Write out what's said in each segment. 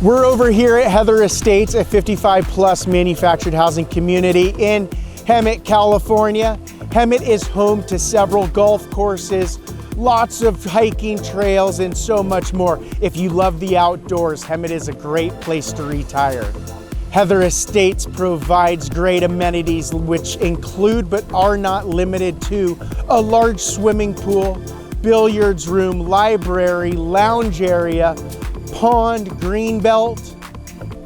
We're over here at Heather Estates, a 55+ manufactured housing community in Hemet, California. Hemet is home to several golf courses, lots of hiking trails, and so much more. If you love the outdoors, Hemet is a great place to retire. Heather Estates provides great amenities which include but are not limited to a large swimming pool, billiards room, library, lounge area, pond, greenbelt,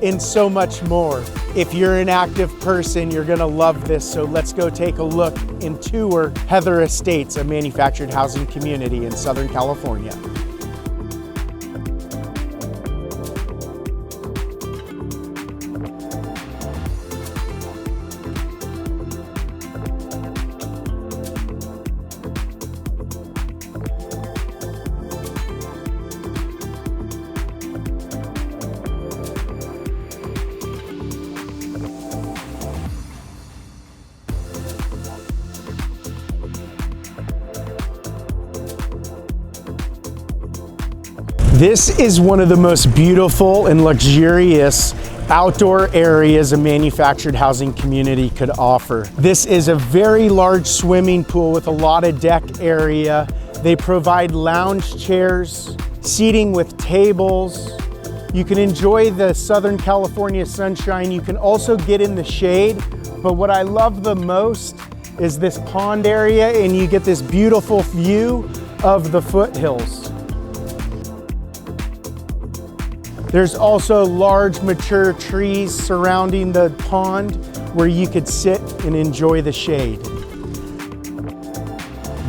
and so much more. If you're an active person, you're gonna love this, so let's go take a look and tour Heather Estates, a manufactured housing community in Southern California. This is one of the most beautiful and luxurious outdoor areas a manufactured housing community could offer. This is a very large swimming pool with a lot of deck area. They provide lounge chairs, seating with tables. You can enjoy the Southern California sunshine. You can also get in the shade, but what I love the most is this pond area, and you get this beautiful view of the foothills. There's also large mature trees surrounding the pond where you could sit and enjoy the shade.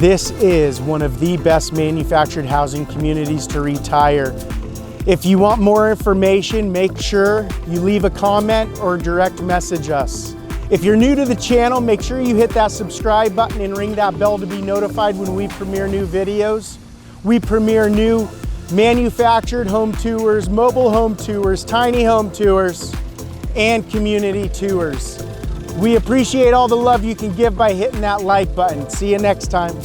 This is one of the best manufactured housing communities to retire. If you want more information, make sure you leave a comment or direct message us. If you're new to the channel, make sure you hit that subscribe button and ring that bell to be notified when we premiere new videos. We premiere new manufactured home tours, mobile home tours, tiny home tours, and community tours. We appreciate all the love you can give by hitting that like button. See you next time.